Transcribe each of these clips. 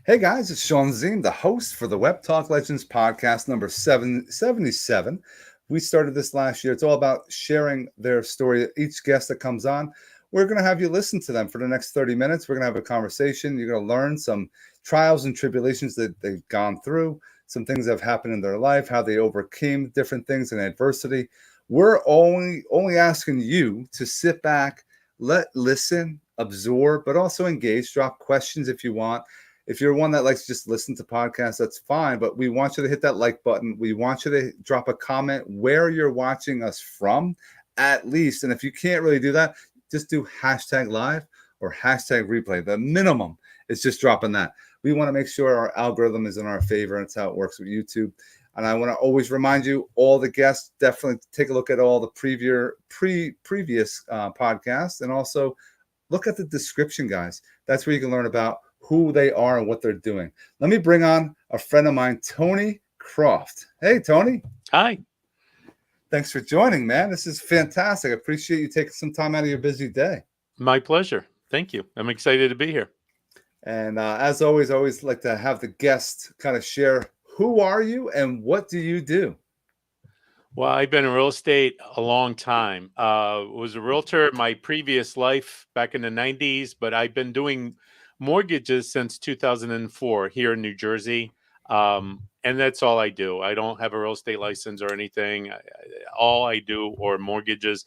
Hey guys, it's Shawn Ziem, the host for the Webtalk Legends Podcast number 777. We started this last year. It's all about sharing their story. Each guest that comes on, we're going to have you listen to them for the next 30 minutes. We're going to have a conversation. You're going to learn some trials and tribulations that they've gone through, some things that have happened in their life, how they overcame different things in adversity. We're only asking you to sit back, listen, absorb, but also engage, drop questions if you want. If you're one that likes to just listen to podcasts, that's fine. But we want you to hit that like button. We want you to drop a comment where you're watching us from, at least. And if you can't really do that, just do hashtag live or hashtag replay. The minimum is just dropping that. We want to make sure our algorithm is in our favor. That's how it works with YouTube. And I want to always remind you, all the guests, definitely take a look at all the previous podcasts. And also look at the description, guys. That's where you can learn about who they are and what they're doing. Let me bring on a friend of mine, Tony Croft. Hey, Tony. Hi. Thanks for joining, man. This is fantastic. I appreciate you taking some time out of your busy day. My pleasure. Thank you. I'm excited to be here. And as always, I always like to have the guest kind of share, who are you and what do you do? Well, I've been in real estate a long time. Was a realtor in my previous life back in the 90s, but I've been doing mortgages since 2004 here in New Jersey. And that's all I do. I don't have a real estate license or anything. All I do are mortgages.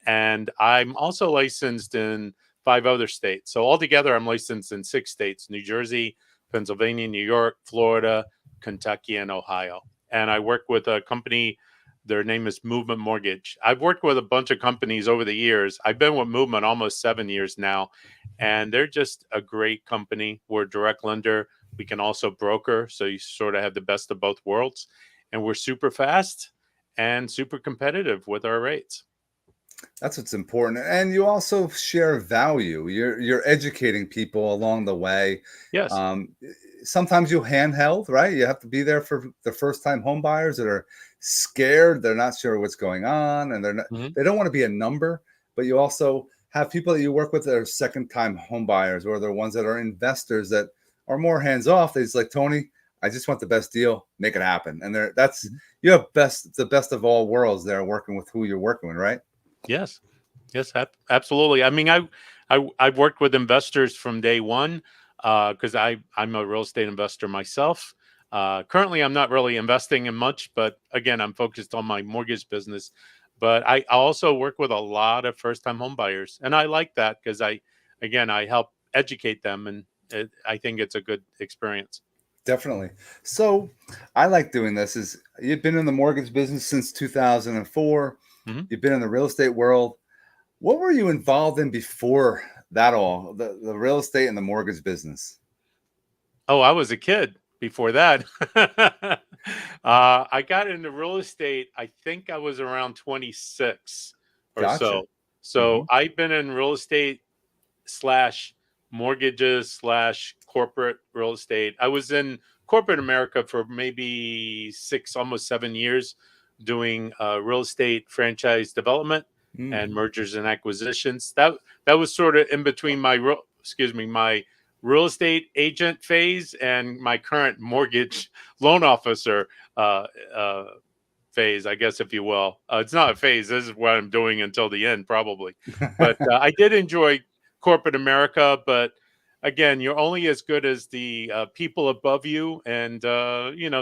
And I'm also licensed in 5 other states. So altogether, I'm licensed in 6 states: New Jersey, Pennsylvania, New York, Florida, Kentucky, and Ohio. And I work with a company. Their name is Movement Mortgage. I've worked with a bunch of companies over the years. I've been with Movement almost 7 years now, and they're just a great company. We're a direct lender. We can also broker, so you sort of have the best of both worlds. And we're super fast and super competitive with our rates. That's what's important. And you also share value. You're educating people along the way. Yes. Sometimes you handheld, right? You have to be there for the first-time home buyers that are scared. They're not sure what's going on, and they don't want to be a number. But you also have people that you work with that are second-time home buyers, or they're ones that are investors that are more hands-off. They're just like, Tony, I just want the best deal. Make it happen. And you have the best of all worlds there, working with who you're working with, right? Yes, absolutely. I mean, I've worked with investors from day one because I'm a real estate investor myself. Currently, I'm not really investing in much, but again, I'm focused on my mortgage business. But I also work with a lot of first-time home buyers, and I like that because I help educate them, and I think it's a good experience. Definitely. So I like doing this. You've been in the mortgage business since 2004. You've been in the real estate world. What were you involved in before that all, the real estate and the mortgage business? Oh, I was a kid before that. I got into real estate, I think I was around 26 or Gotcha. so. So I've been in real estate / mortgages / corporate real estate. I was in corporate America for maybe 6, almost 7 years, doing real estate franchise development and mergers and acquisitions. That was sort of in between my real estate agent phase and my current mortgage loan officer phase, I guess, if you will. It's not a phase. This is what I'm doing until the end, probably. But I did enjoy corporate America. But again, you're only as good as the people above you. And,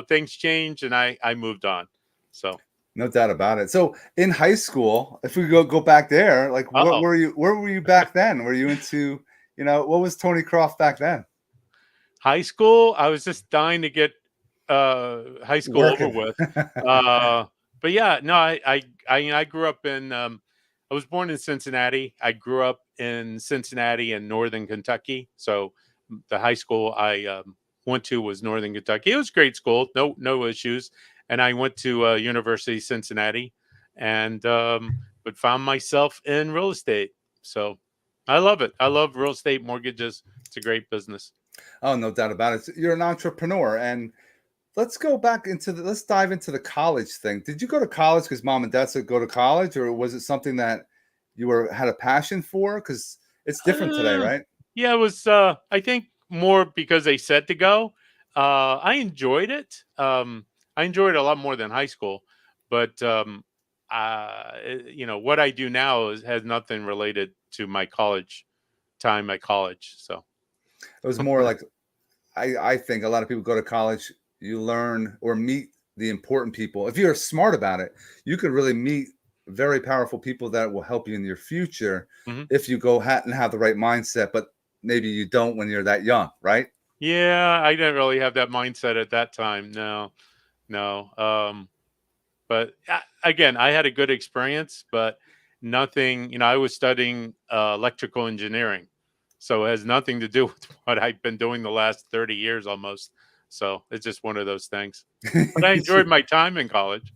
things change, and I moved on. So. No doubt about it. So in high school, if we go back there, like where were you back then? Were you into, what was Tony Croft back then? High school, I was just dying to get high school over with. But yeah, no, I grew up in I was born in Cincinnati. I grew up in Cincinnati and Northern Kentucky. So the high school I went to was Northern Kentucky. It was a great school, no issues. And I went to University of Cincinnati, and but found myself in real estate. So I love it. I love real estate mortgages. It's a great business. Oh, no doubt about it. You're an entrepreneur, and let's dive into the college thing. Did you go to college because mom and dad said go to college, or was it something that you had a passion for? Because it's different today, right? Yeah, it was. I think more because they said to go. I enjoyed it. I enjoyed it a lot more than high school, but what I do now has nothing related to my college time at college. So It was more like I think a lot of people go to college, you learn or meet the important people. If you're smart about it, you could really meet very powerful people that will help you in your future mhm. if you go and have the right mindset, but maybe you don't when you're that young, right? Yeah, I didn't really have that mindset at that time. No, no. But again, I had a good experience, but nothing. I was studying electrical engineering, so it has nothing to do with what I've been doing the last 30 years almost. So it's just one of those things. But I enjoyed my time in college.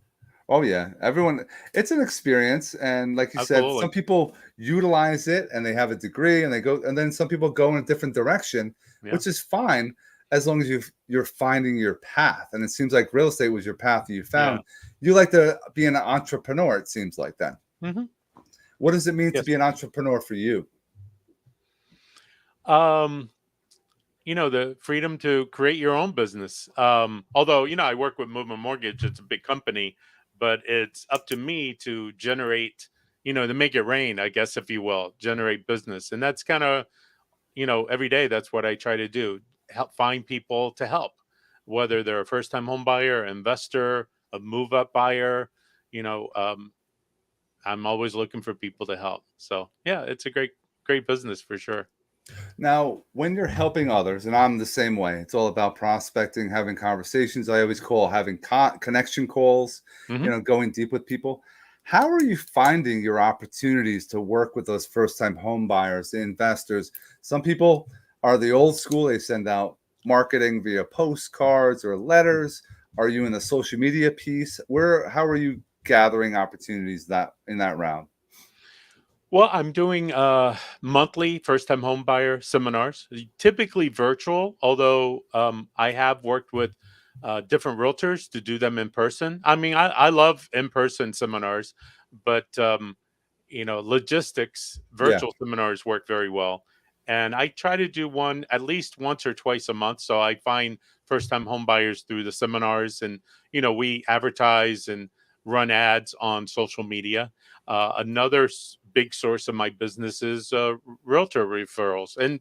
Oh yeah, everyone. It's an experience, and like you said, some Absolutely. people utilize it and they have a degree, and they go, and then some people go in a different direction, Yeah. which is fine as long as you're finding your path. And it seems like real estate was your path that you Yeah. found. You like to be an entrepreneur. It seems like that. Hmm. What does it mean to Yes. be an entrepreneur for you? Um, the freedom to create your own business. Although, I work with Movement Mortgage, it's a big company, but it's up to me to generate, to make it rain, I guess, if you will, generate business. And that's kind of, every day, that's what I try to do. Help find people to help, whether they're a first time home buyer, investor, a move up buyer, you know, um, I'm always looking for people to help. So yeah, it's a great business for sure. Now, when you're helping others, and I'm the same way, it's all about prospecting, having conversations. I always call having connection calls, Hmm. going deep with people. How are you finding your opportunities to work with those first time home buyers, the investors? Some people are the old school, they send out marketing via postcards or letters. Are you in the social media piece? How are you gathering opportunities that in that round? Well, I'm doing monthly first time home buyer seminars, typically virtual, although I have worked with different realtors to do them in person. I mean, I love in person seminars, but logistics, Yeah. virtual seminars work very well. And I try to do one at least once or twice a month. So I find first time home buyers through the seminars, and, we advertise and run ads on social media. Another big source of my business is realtor referrals and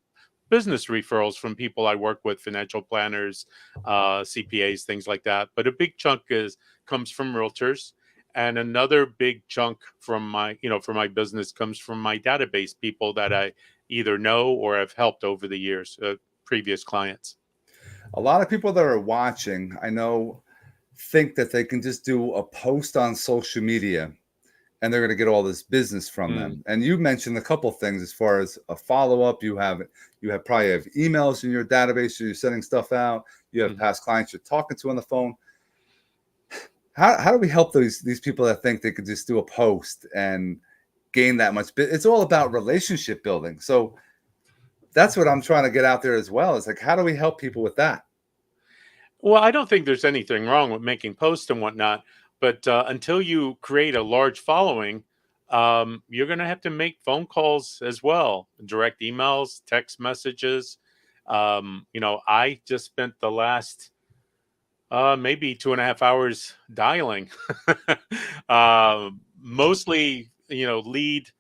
business referrals from people I work with, financial planners, CPAs, things like that. But a big chunk comes from realtors, and another big chunk from my business comes from my database, people that I either know or have helped over the years, previous clients. A lot of people that are watching, I know, think that they can just do a post on social media and they're going to get all this business from Mm, them. And you mentioned a couple things as far as a follow up. You probably have emails in your database, so you're sending stuff out. You have mhm. past clients you're talking to on the phone. How do we help these people that think they could just do a post and gain that much? It's all about relationship building. So that's what I'm trying to get out there as well. It's like, how do we help people with that? Well, I don't think there's anything wrong with making posts and whatnot, but until you create a large following, you're going to have to make phone calls as well, direct emails, text messages. I just spent the last maybe 2.5 hours dialing. Mostly, lead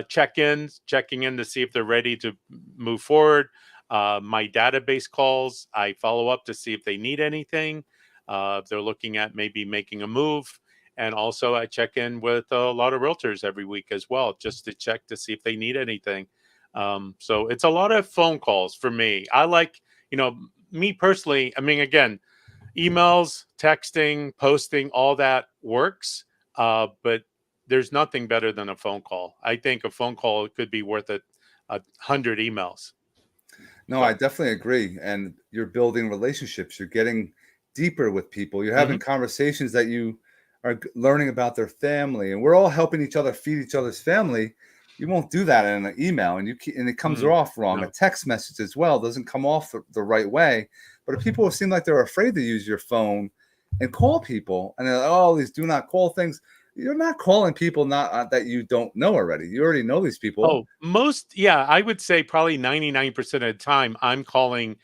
check-ins, checking in to see if they're ready to move forward. My database calls, I follow up to see if they need anything. If they're looking at maybe making a move. And also, I check in with a lot of realtors every week as well, just to check to see if they need anything. So it's a lot of phone calls for me. I like, me personally, I mean, again, emails, texting, posting, all that works. But there's nothing better than a phone call. I think a phone call could be worth 100 emails. No, I So, definitely agree. And you're building relationships. You're getting deeper with people. You're having mhm, conversations that you are learning about their family, and we're all helping each other feed each other's family. You won't do that in an email, and and it comes mm, off wrong. A no, text message as well doesn't come off the right way. But if people seem like they're afraid to use your phone and call people, and they're like, oh, these do not call things. you're not calling people not that you don't know already. You already know these people. Oh, yeah, I would say probably 99% of the time I'm calling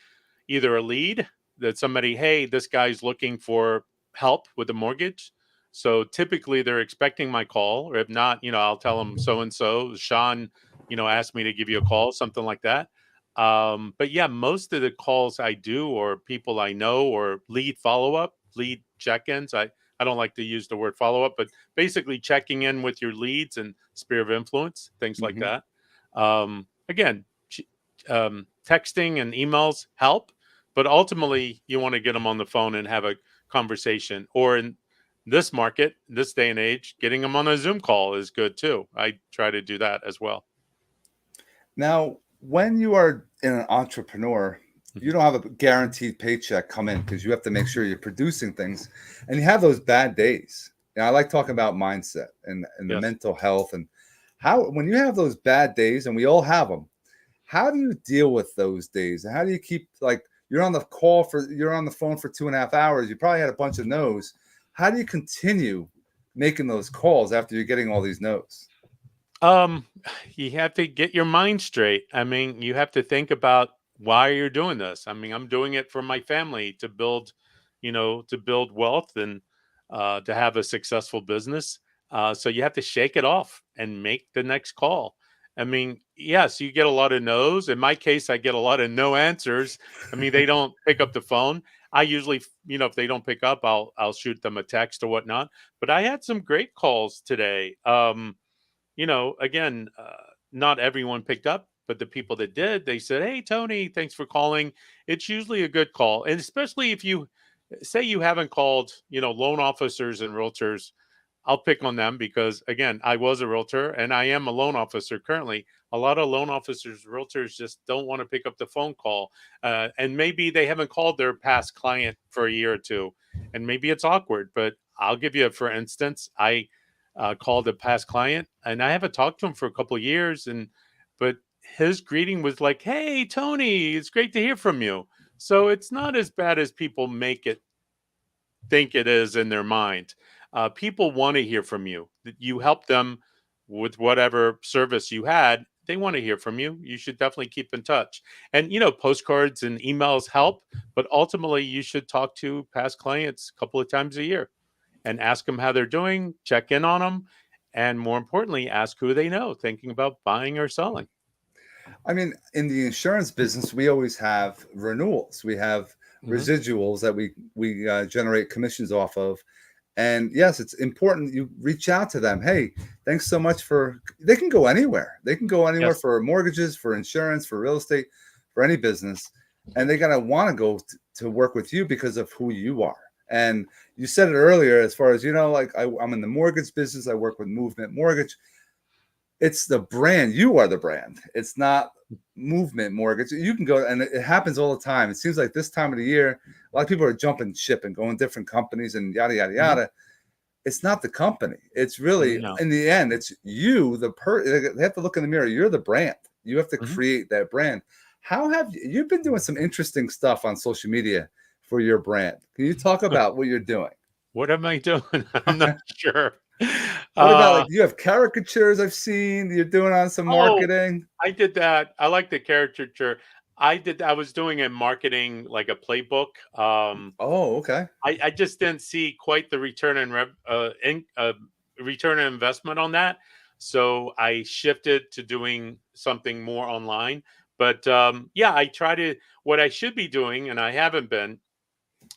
either a lead that somebody, hey, this guy's looking for help with the mortgage. So typically they're expecting my call, or if not, I'll tell them so and so, Shawn, asked me to give you a call, something like that. But yeah, most of the calls I do or people I know or lead follow up, lead check ins. I don't like to use the word follow up, but basically checking in with your leads and sphere of influence, things like Hmm. that. Again, texting and emails help, but ultimately you want to get them on the phone and have a conversation. Or in this market, this day and age, getting them on a Zoom call is good too. I try to do that as well. Now, when you are an entrepreneur, you Mhm. don't have a guaranteed paycheck come in because you have to make sure you're producing things, and you have those bad days. And I like talking about mindset and the Yes. mental health and how when you have those bad days, and we all have them. How do you deal with those days? And how do you keep like you're on you're on the phone for 2.5 hours? You probably had a bunch of no's. How do you continue making those calls after you're getting all these no's? Um, you have to get your mind straight. I mean, you have to think about why you're doing this. I mean, I'm doing it for my family to build, to build wealth and to have a successful business. So you have to shake it off and make the next call. I mean, yes, you get a lot of no's. In my case, I get a lot of no answers. I mean, they don't pick up the phone. I usually, if they don't pick up, I'll shoot them a text or whatnot. But I had some great calls today. Again, not everyone picked up, but the people that did, they said, "Hey, Tony, thanks for calling." It's usually a good call. And especially if you say you haven't called, loan officers and realtors, I'll pick on them because, again, I was a realtor and I am a loan officer currently. A lot of loan officers, realtors just don't want to pick up the phone call. And maybe they haven't called their past client for a year or two. And maybe it's awkward, but I'll give you, for instance, I called a past client and I haven't talked to him for a couple of years. But his greeting was like, "Hey, Tony, it's great to hear from you." So it's not as bad as people make it think it is in their mind. People want to hear from you. You help them with whatever service you had. They want to hear from you. You should definitely keep in touch. And, postcards and emails help, but ultimately you should talk to past clients a couple of times a year and ask them how they're doing, check in on them, and more importantly, ask who they know thinking about buying or selling. I mean, in the insurance business, we always have renewals. We have Hmm. residuals that we generate commissions off of. And yes, it's important you reach out to them. Hey, thanks so much for. They can go anywhere. They can go anywhere Yes. for mortgages, for insurance, for real estate, for any business, and they gotta want to go to work with you because of who you are. And you said it earlier, as far as like I'm in the mortgage business. I work with Movement Mortgage. It's the brand. You are the brand. It's not Movement Mortgage. You can go, and it happens all the time. It seems like this time of the year, a lot of people are jumping ship and going different companies and yada yada Hmm. yada. It's not the company. It's really, No. in the end, it's you. They have to look in the mirror. You're the brand. You have to Hmm. create that brand. How have you've been doing some interesting stuff on social media for your brand? Can you talk about what you're doing? What am I doing? I'm not sure. What about like Uh, you have caricatures I've seen you're doing on some oh, marketing? I did that. I like the caricature. I was doing in marketing like a playbook. Oh, okay. I just didn't see quite the return on investment on that. So I shifted to doing something more online. But yeah, I try to, what I should be doing, and I haven't been,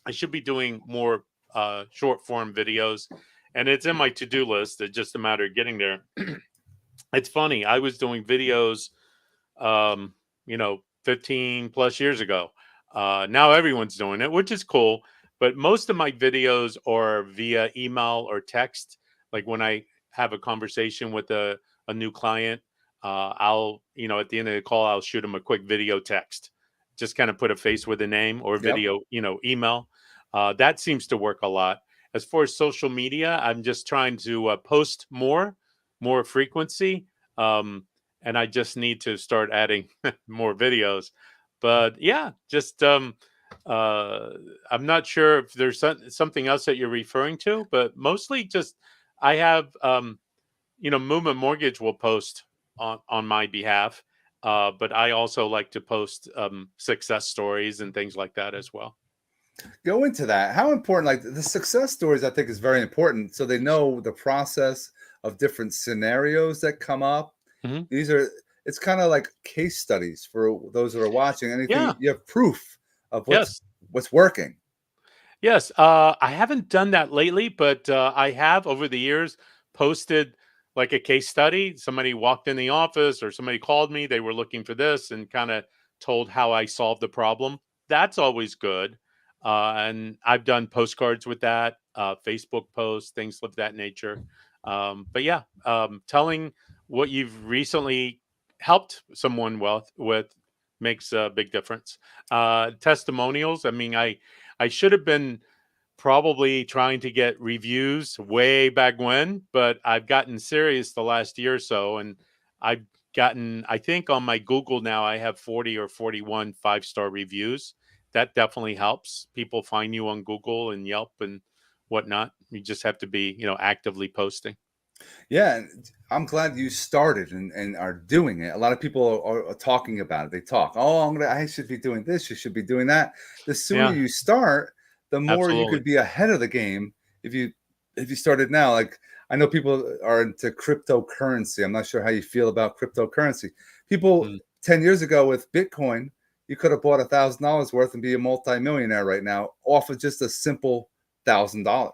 I should be doing more short form videos. And it's in my to do list. It's just a matter of getting there. It's funny. I was doing videos, 15 plus years ago. Now everyone's doing it, which is cool. But most of my videos are via email or text. Like when I have a conversation with a new client, I'll, at the end of the call, I'll shoot them a quick video text. Just kind of put a face with a name or Yep. video, email. That seems to work a lot. As far as social media, I'm just trying to post more frequency. Um, and I just need to start adding more videos. But yeah, just uh, I'm not sure if there's something else that you're referring to, but mostly just I have, Movement Mortgage will post on my behalf, but I also like to post success stories and things like that as well. Go into that. How important, like the success stories, I think is very important. So they know the process of different scenarios that come up. Hmm. These are, it's kind of like case studies for those that are watching. Anything Yeah. you have proof of Yes. what's working. Yes. I haven't done that lately, but I have over the years posted like a case study. Somebody walked in the office or somebody called me. They were looking for this and kind of told how I solved the problem. That's always good. And I've done postcards with that, Facebook posts, things of that nature. But yeah, telling what you've recently helped someone with makes a big difference. Testimonials. I mean, I should have been probably trying to get reviews way back when, but I've gotten serious the last year or so, and I've gotten, I think on my Google now, I have 40 or 41 5-star reviews. That definitely helps. People find you on Google and Yelp and whatnot. You just have to be, actively posting. Yeah, and I'm glad you started and are doing it. A lot of people are talking about it. They talk, oh, I should be doing this. You should be doing that. The sooner Yeah, you start, the more you absolutely. could be ahead of the game. If you started now, like I know people are into cryptocurrency. I'm not sure how you feel about cryptocurrency. People Mm, 10 years ago with Bitcoin, you could have bought $1,000 worth and be a multimillionaire right now off of just a simple $1,000, mhm,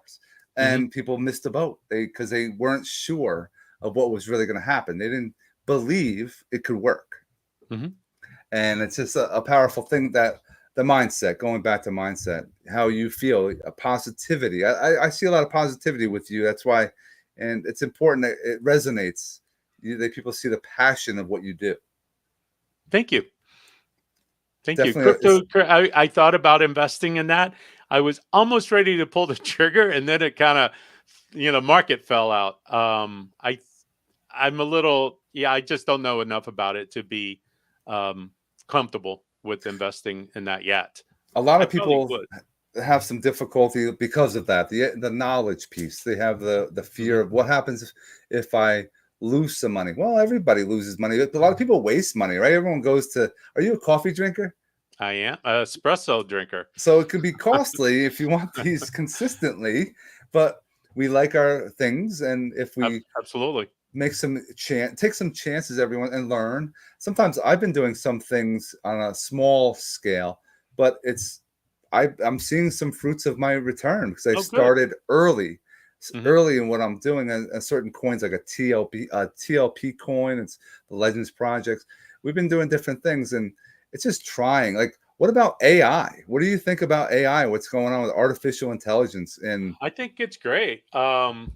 and people missed the boat because they weren't sure of what was really going to happen. They didn't believe it could work, mhm. and it's just a powerful thing, that the mindset, going back to mindset, how you feel, a positivity. I see a lot of positivity with you. That's why, and it's important that it resonates. That people see the passion of what you do. Thank you. Thank you. Definitely, it's I thought about investing in that. I was almost ready to pull the trigger, and then it kind of, market fell out. I'm a little, yeah, I just don't know enough about it to be um, comfortable with investing in that yet. a lot I of probably people would. have some difficulty because of that. The knowledge piece. They have the fear Hmm. of what happens if I lose some money. Well, everybody loses money. A lot of people waste money, right? Everyone goes to. Are you a coffee drinker? I am a espresso drinker. So it can be costly if you want these consistently, but we like our things, and if we Absolutely. take some chances, everyone, and learn. Sometimes I've been doing some things on a small scale, but I'm seeing some fruits of my return because I Oh, good. started early, Hmm. early in what I'm doing, and certain coins like a TLP coin. It's the Legends projects. We've been doing different things, and it's just trying. Like, what about AI? What do you think about AI? What's going on with artificial intelligence? And I think it's great. Not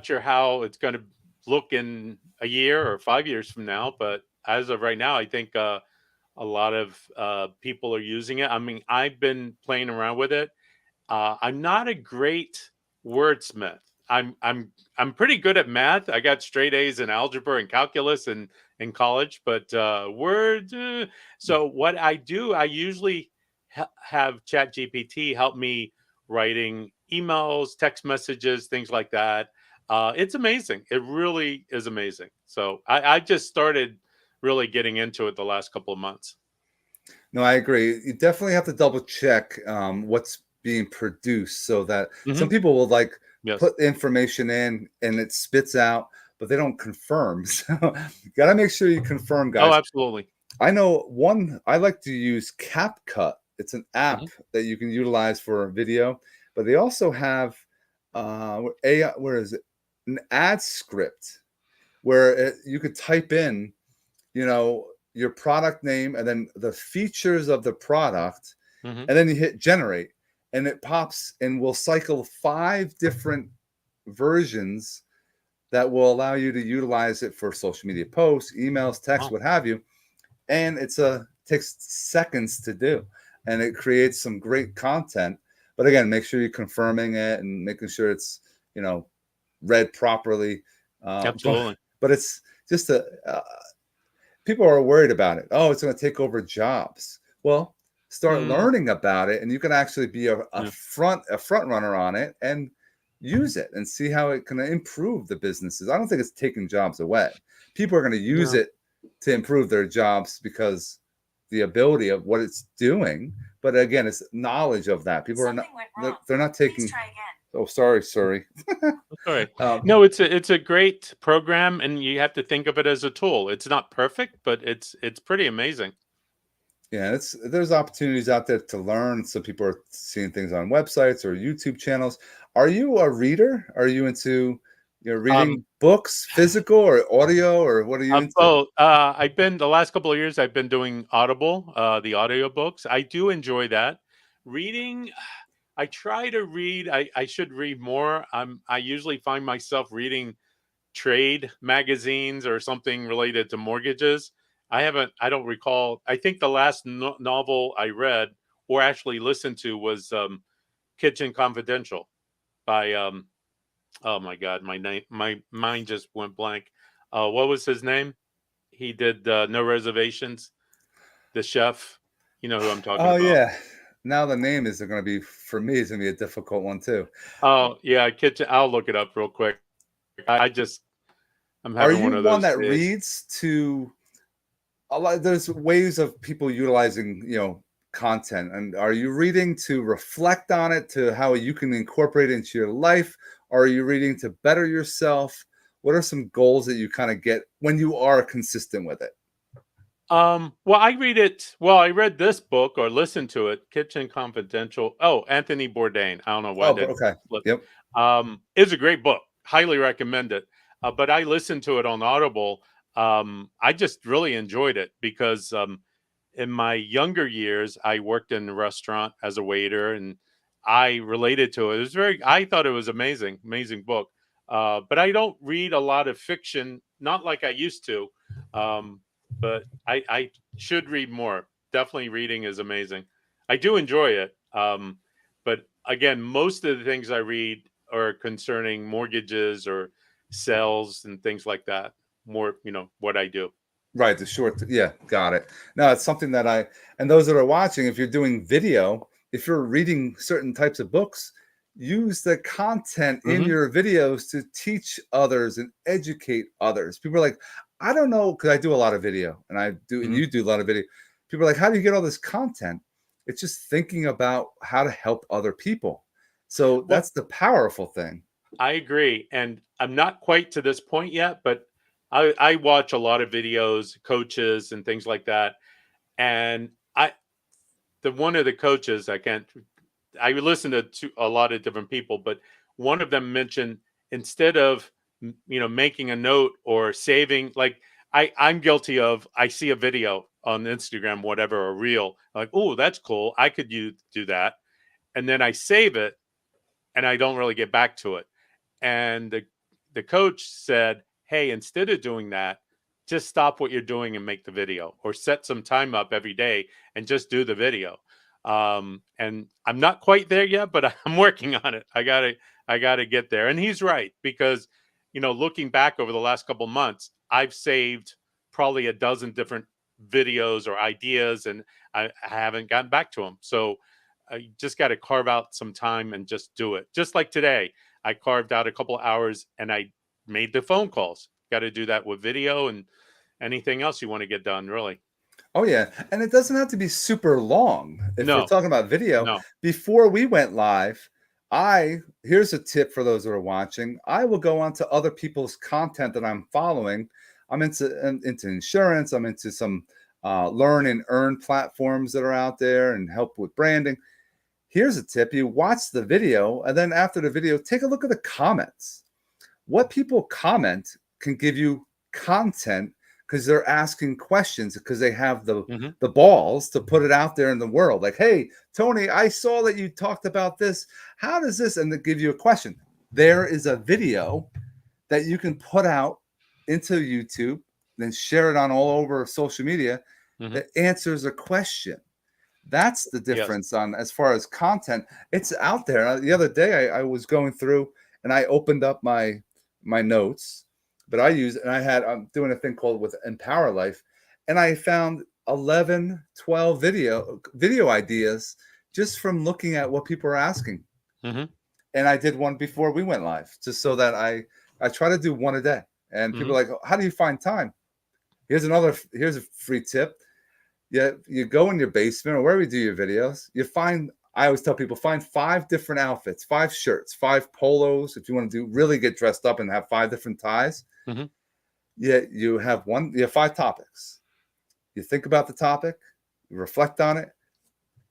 sure how it's going to look in a year or 5 years from now, but as of right now, I think a lot of people are using it. I mean, I've been playing around with it. I'm not a great wordsmith. I'm pretty good at math. I got straight A's in algebra and calculus in college, but words. So what I do, I usually have ChatGPT help me writing emails, text messages, things like that. It's amazing. It really is amazing. So I just started really getting into it the last couple of months. no, I agree. You definitely have to double check what's being produced, so that some Hmm. people will like Yes. put information in and it spits out, but they don't confirm. So you got to make sure you confirm, Oh, guys. absolutely. I know one. I like to use CapCut. It's an Hmm. app that you can utilize for video, but they also have AI. Where is it? An ad script where you could type in, your product name and then the features of the product, Hmm. and then you hit generate, and it pops and will cycle 5 different versions that will allow you to utilize it for social media posts, emails, text, Wow. what have you. And takes seconds to do, and it creates some great content. But again, make sure you're confirming it and making sure it's read properly. But Absolutely. it's just people are worried about it. Oh, it's going to take over jobs. Well, start Mm, learning about it, and you can actually be a yeah. front runner on it, and use it and see how it can improve the businesses. I don't think it's taking jobs away. People are going to use it to improve their jobs because the ability of what it's doing. But again, it's knowledge of that. People Something are went not, they're not taking. Please try again. Oh, sorry, sorry. All right. No, it's a great program, and you have to think of it as a tool. It's not perfect, but it's pretty amazing. Yeah, there's opportunities out there to learn. So people are seeing things on websites or YouTube channels. Are you a reader? Are you into reading books, physical or audio, or what are you into? Oh, I've been the last couple of years. I've been doing Audible, the audio books. I do enjoy that. Reading, I try to read. I should read more. I usually find myself reading trade magazines or something related to mortgages. I don't recall. I think the last novel I read or actually listened to was Kitchen Confidential by oh my God, my mind just went blank. What was his name? He did No Reservations, the chef. You know who I'm talking about. Oh yeah. Now the name is going to be, for me, it's going to be a difficult one too. Oh yeah, Kitchen. I'll look it up real quick. I'm having one of those that days. Reads to a lot? There's ways of people utilizing content, and are you reading to reflect on it, to how you can incorporate it into your life? Or are you reading to better yourself? What are some goals that you kind of get when you are consistent with it? Well, I read it. Well, I read this book or listened to it, Kitchen Confidential. Oh, Anthony Bourdain. I don't know why. Okay. Yep. It's a great book. Highly recommend it. But I listened to it on Audible. I just really enjoyed it because in my younger years, I worked in a restaurant as a waiter, and I related to it. I thought it was amazing book. But I don't read a lot of fiction, not like I used to. But I should read more. Definitely reading is amazing. I do enjoy it. But again, most of the things I read are concerning mortgages or sales and things like that. More, what I do. Right. Yeah, got it. No, it's something that and those that are watching, if you're doing video, if you're reading certain types of books, use the content in your videos to teach others and educate others. People are like, I don't know, because I do a lot of video and and you do a lot of video. People are like, how do you get all this content? It's just thinking about how to help other people. So that's the powerful thing. I agree. And I'm not quite to this point yet, but I watch a lot of videos, coaches and things like that. And one of the coaches, I listen to a lot of different people, but one of them mentioned instead of, making a note or saving, like I'm guilty of, I see a video on Instagram, whatever, a reel, like, oh, that's cool. I could do that. And then I save it and I don't really get back to it. And the coach said, hey, instead of doing that, just stop what you're doing and make the video, or set some time up every day and just do the video. And I'm not quite there yet, but I'm working on it. I gotta get there. And he's right, because, looking back over the last couple months, I've saved probably a dozen different videos or ideas, and I haven't gotten back to them. So I just got to carve out some time and just do it. Just like today, I carved out a couple hours and I made the phone calls. Got to do that with video and anything else you want to get done, really. Oh yeah, and it doesn't have to be super long. If we're talking about video, before we went live, here's a tip for those that are watching. I will go onto other people's content that I'm following. I'm into insurance. I'm into some learn and earn platforms that are out there and help with branding. Here's a tip. You watch the video, and then after the video, take a look at the comments. What people comment can give you content, because they're asking questions, because they have the balls to put it out there in the world. Like, hey, Tony, I saw that you talked about this. How does this? And they give you a question. There is a video that you can put out into YouTube, then share it on all over social media that answers a question. That's the difference on as far as content. It's out there. The other day I was going through and I opened up my notes, but I'm doing a thing called with Empower Life, and I found 11, 12 video ideas just from looking at what people are asking. and I did one before we went live, just so that I try to do one a day. And people are like, how do you find time? Here's a free tip. Yeah, you go in your basement or wherever you do your videos, I always tell people, find 5 different outfits, 5 shirts, 5 polos. If you want to really get dressed up and have 5 different ties, you have 5 topics. You think about the topic, you reflect on it,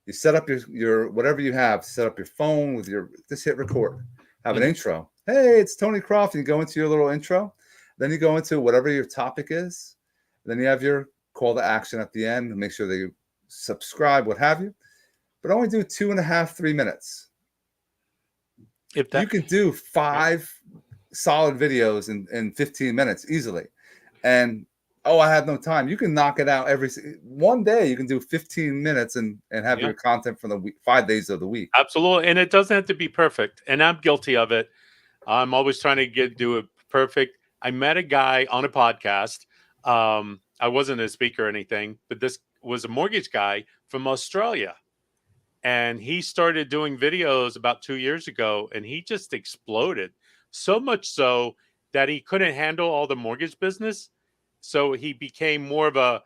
you set up your whatever you have, set up your phone just hit record, have an intro. Hey, it's Tony Croft. And you go into your little intro, then you go into whatever your topic is. Then you have your call to action at the end and make sure that you subscribe, what have you. But only do 2.5, 3 minutes. You can do 5 solid videos in 15 minutes easily. And I had no time. You can knock it out one day. You can do 15 minutes and have your content for the week, 5 days of the week. Absolutely. And it doesn't have to be perfect. And I'm guilty of it. I'm always trying to do it perfect. I met a guy on a podcast. I wasn't a speaker or anything, but this was a mortgage guy from Australia. And he started doing videos about 2 years ago, and he just exploded. So much so that he couldn't handle all the mortgage business. So he became more of a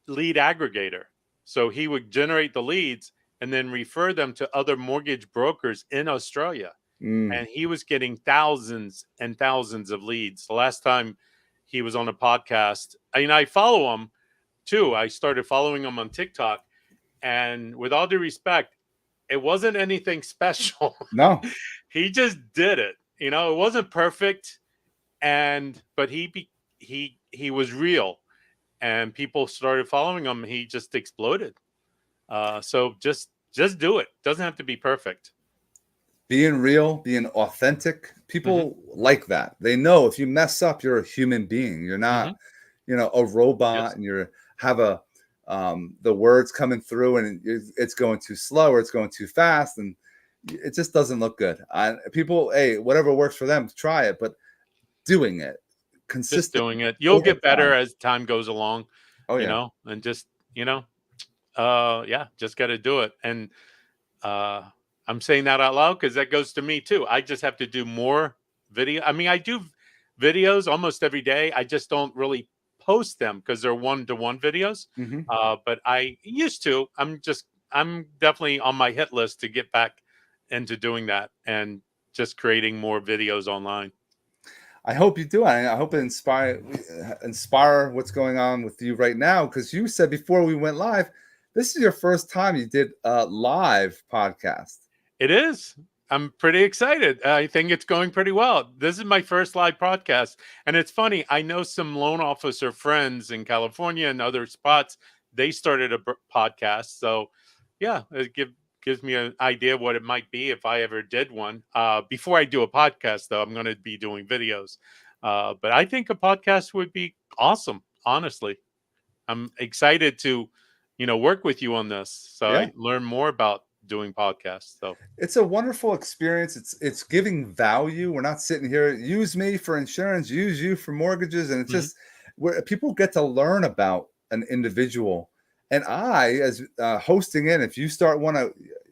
lead aggregator. So he would generate the leads and then refer them to other mortgage brokers in Australia. And he was getting thousands and thousands of leads. The last time he was on a podcast, I follow him too. I started following him on TikTok. And with all due respect, it wasn't anything special. No. He just did it. It wasn't perfect. But he was real. And people started following him. He just exploded. So just do it. Doesn't have to be perfect. Being real, being authentic, people like that. They know if you mess up, you're a human being. You're not, a robot, and you have the words coming through and it's going too slow or it's going too fast, and it just doesn't look good. People, whatever works for them, try it, but doing it consistent, just doing it, you'll get better as time goes along. And just just got to do it. And I'm saying that out loud because that goes to me too. I just have to do more video. I do videos almost every day. I just don't really post them because they're 1-to-1 videos. But I used to. I'm definitely on my hit list to get back into doing that and just creating more videos online. I hope you do. I hope it inspire what's going on with you right now, because you said before we went live, this is your first time you did a live podcast. It is. I'm pretty excited. I think it's going pretty well. This is my first live podcast. And it's funny. I know some loan officer friends in California and other spots. They started a podcast. So, it gives me an idea of what it might be if I ever did one. Before I do a podcast, though, I'm going to be doing videos. But I think a podcast would be awesome, honestly. I'm excited to, work with you on this. So I learn more about doing podcasts. So it's a wonderful experience. It's giving value. We're not sitting here, use me for insurance, use you for mortgages. And it's just where people get to learn about an individual. And as hosting it, if you start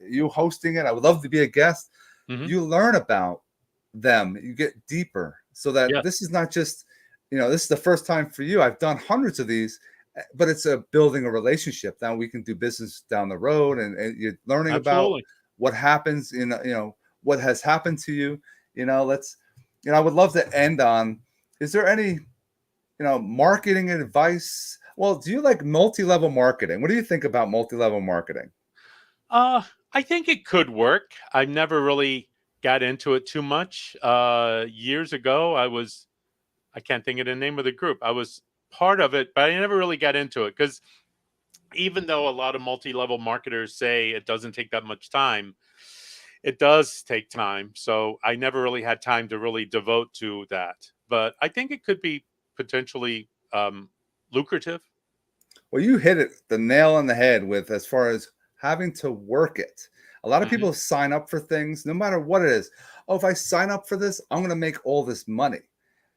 you hosting it, I would love to be a guest. You learn about them, you get deeper, so that this is not just, this is the first time for you. I've done hundreds of these, but it's building a relationship. Now we can do business down the road, and you're learning about what happens what has happened to you. I would love to end on, is there any, marketing advice? Well, do you like multi-level marketing? What do you think about multi-level marketing? I think it could work. I never really got into it too much. Years ago, I can't think of the name of the group. I was part of it, but I never really got into it, because even though a lot of multi-level marketers say it doesn't take that much time, it does take time. So I never really had time to really devote to that. But I think it could be potentially lucrative. Well, you hit the nail on the head with, as far as having to work it. A lot of people sign up for things, no matter what it is. Oh, if I sign up for this, I'm going to make all this money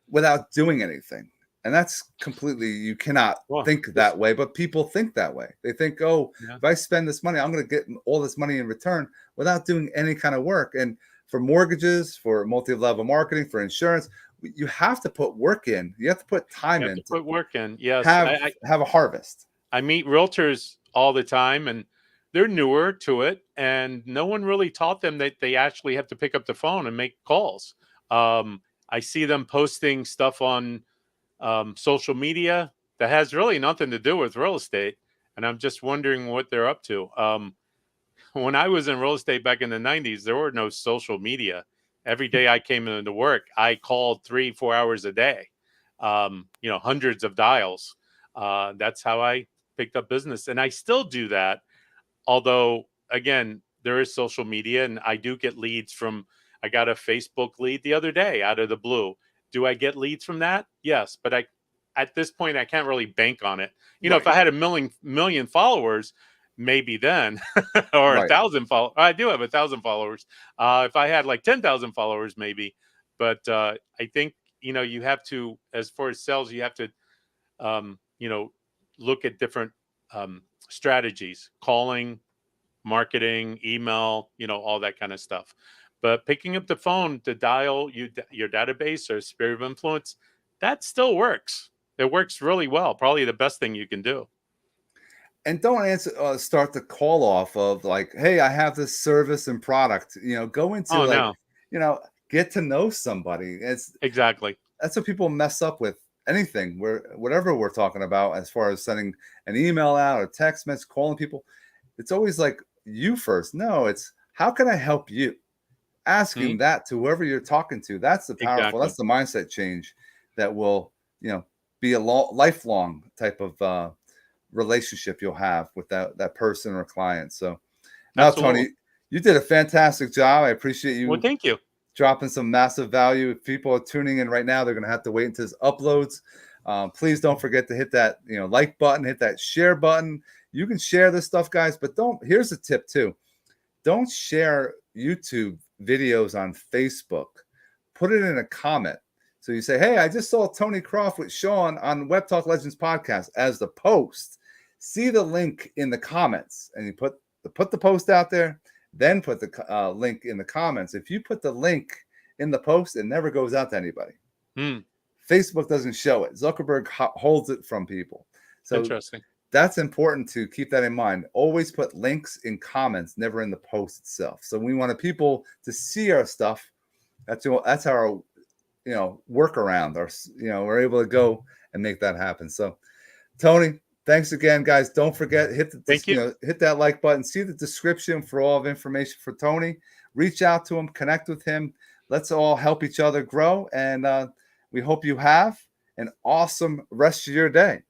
without doing anything. And that's completely, you cannot think that way, but people think that way. They think, if I spend this money, I'm going to get all this money in return without doing any kind of work. And for mortgages, for multi-level marketing, for insurance, you have to put work in. You have to put time You have in to to put work in. Yes. have a harvest. I meet realtors all the time, and they're newer to it, and no one really taught them that they actually have to pick up the phone and make calls. I see them posting stuff on social media that has really nothing to do with real estate, and I'm just wondering what they're up to. When I was in real estate back in the 90s, there were no social media. Every day I came into work, I called 3-4 hours a day, hundreds of dials. That's how I picked up business. And I still do that. Although, again, there is social media and I do get leads from, I got a Facebook lead the other day out of the blue. Do I get leads from that? Yes. But at this point, I can't really bank on it. Right. If I had a million followers, maybe then, or Right. 1,000 followers. I do have 1,000 followers. If I had like 10,000 followers, maybe. But I think, you have to, as far as sales, you have to, um, you know, look at different strategies, calling, marketing, email, all that kind of stuff. But picking up the phone to dial your database or sphere of influence, that still works. It works really well. Probably the best thing you can do. And don't start the call off of like, hey, I have this service and product. Go into Oh, no. Get to know somebody. Exactly. That's what people mess up with anything, whatever we're talking about, as far as sending an email out or text message, calling people. It's always like you first. No, it's how can I help you? Asking that to whoever you're talking to. That's the powerful. Exactly. That's the mindset change that will, be a lifelong type of relationship you'll have with that person or client. So now, Absolutely. Tony, you did a fantastic job. I appreciate you. Well, thank you. Dropping some massive value. If people are tuning in right now, they're going to have to wait until this uploads. Please don't forget to hit that like button, hit that share button. You can share this stuff, guys, but here's a tip too. Don't share YouTube videos on Facebook. Put it in a comment. So you say, hey, I just saw Tony Croft with Shawn on Webtalk Legends Podcast as the post. See the link in the comments, and you put the post out there. Then put the link in the comments. If you put the link in the post, it never goes out to anybody. Facebook doesn't show it. Zuckerberg holds it from people. So interesting. That's important to keep that in mind. Always put links in comments, never in the post itself. So we want people to see our stuff. That's our workaround. We're able to go and make that happen. So, Tony, thanks again, guys. Don't forget, hit that like button. See the description for all of information for Tony. Reach out to him, connect with him. Let's all help each other grow. And we hope you have an awesome rest of your day.